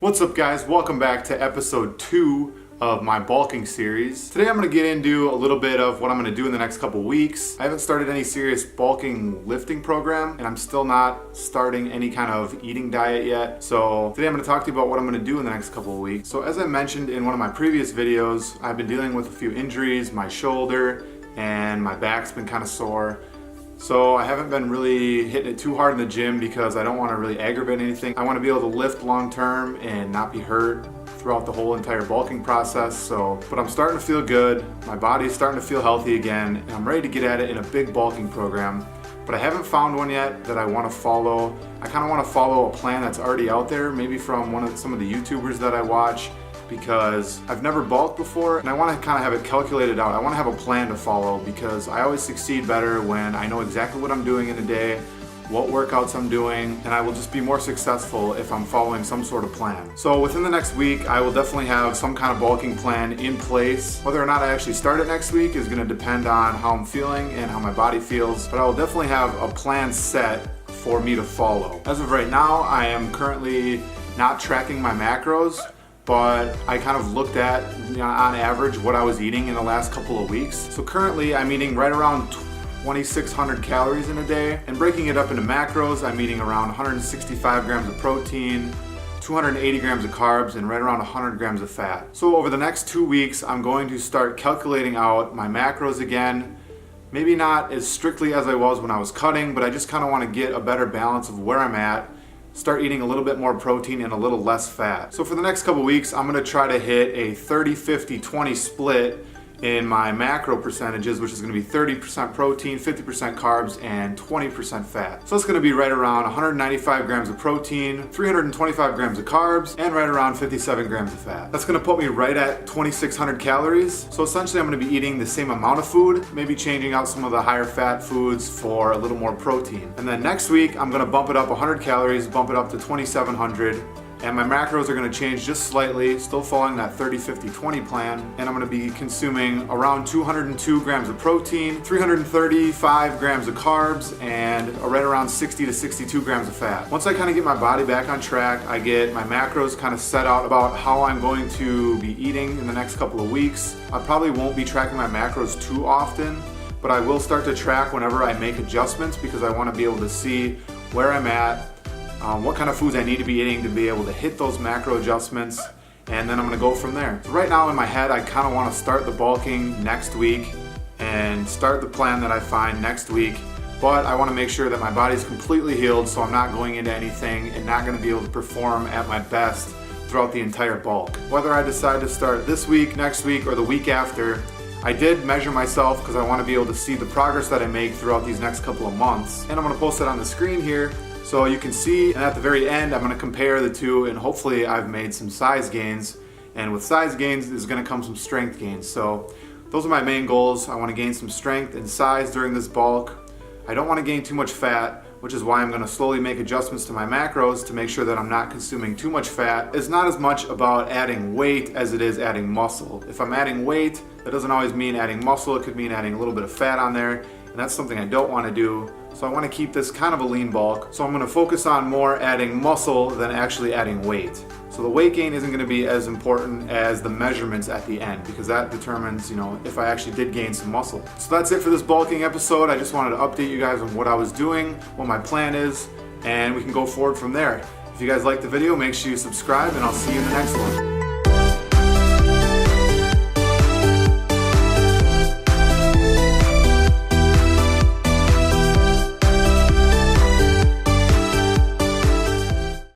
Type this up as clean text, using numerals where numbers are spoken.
What's up guys, welcome back to episode 2 of my bulking series. Today I'm going to get into a little bit of what I'm going to do in the next couple weeks. I haven't started any serious bulking lifting program and I'm still not starting any kind of eating diet yet. So today I'm going to talk to you about what I'm going to do in the next couple of weeks. So as I mentioned in one of my previous videos, I've been dealing with a few injuries, my shoulder and my back's been kind of sore. So I haven't been really hitting it too hard in the gym because I don't want to really aggravate anything. I want to be able to lift long term and not be hurt throughout the whole entire bulking process. But I'm starting to feel good. My body's starting to feel healthy again and I'm ready to get at it in a big bulking program. But I haven't found one yet that I want to follow. I kind of want to follow a plan that's already out there, maybe from some of the YouTubers that I watch, because I've never bulked before and I want to kind of have it calculated out. I want to have a plan to follow because I always succeed better when I know exactly what I'm doing in a day, what workouts I'm doing, and I will just be more successful if I'm following some sort of plan. So within the next week, I will definitely have some kind of bulking plan in place. Whether or not I actually start it next week is going to depend on how I'm feeling and how my body feels, but I will definitely have a plan set for me to follow. As of right now, I am currently not tracking my macros, but I kind of looked at, on average, what I was eating in the last couple of weeks. So currently I'm eating right around 2,600 calories in a day, and breaking it up into macros, I'm eating around 165 grams of protein, 280 grams of carbs, and right around 100 grams of fat. So over the next 2 weeks, I'm going to start calculating out my macros again. Maybe not as strictly as I was when I was cutting, but I just kind of want to get a better balance of where I'm at, start eating a little bit more protein and a little less fat. So for the next couple weeks, I'm gonna try to hit a 30-50-20 split in my macro percentages, which is gonna be 30% protein, 50% carbs, and 20% fat. So it's gonna be right around 195 grams of protein, 325 grams of carbs, and right around 57 grams of fat. That's gonna put me right at 2,600 calories. So essentially I'm gonna be eating the same amount of food, maybe changing out some of the higher fat foods for a little more protein. And then next week, I'm gonna bump it up 100 calories, bump it up to 2,700, and my macros are going to change just slightly, still following that 30-50-20 plan, and I'm going to be consuming around 202 grams of protein, 335 grams of carbs, and right around 60 to 62 grams of fat. Once I kind of get my body back on track, I get my macros kind of set out about how I'm going to be eating in the next couple of weeks. I probably won't be tracking my macros too often, but I will start to track whenever I make adjustments because I want to be able to see where I'm at, what kind of foods I need to be eating to be able to hit those macro adjustments, and then I'm gonna go from there. So right now in my head, I kind of want to start the bulking next week and start the plan that I find next week, but I want to make sure that my body's completely healed so I'm not going into anything and not going to be able to perform at my best throughout the entire bulk. Whether I decide to start this week, next week, or the week after, I did measure myself because I want to be able to see the progress that I make throughout these next couple of months, and I'm going to post it on the screen here so you can see, and at the very end I'm going to compare the two, and hopefully I've made some size gains, and with size gains is going to come some strength gains. So those are my main goals. I want to gain some strength and size during this bulk. I don't want to gain too much fat, which is why I'm going to slowly make adjustments to my macros to make sure that I'm not consuming too much fat. It's not as much about adding weight as it is adding muscle. If I'm adding weight, that doesn't always mean adding muscle. It could mean adding a little bit of fat on there, and that's something I don't want to do. So I want to keep this kind of a lean bulk. So I'm going to focus on more adding muscle than actually adding weight. So the weight gain isn't going to be as important as the measurements at the end because that determines, if I actually did gain some muscle. So that's it for this bulking episode. I just wanted to update you guys on what I was doing, what my plan is, and we can go forward from there. If you guys liked the video, make sure you subscribe, and I'll see you in the next one.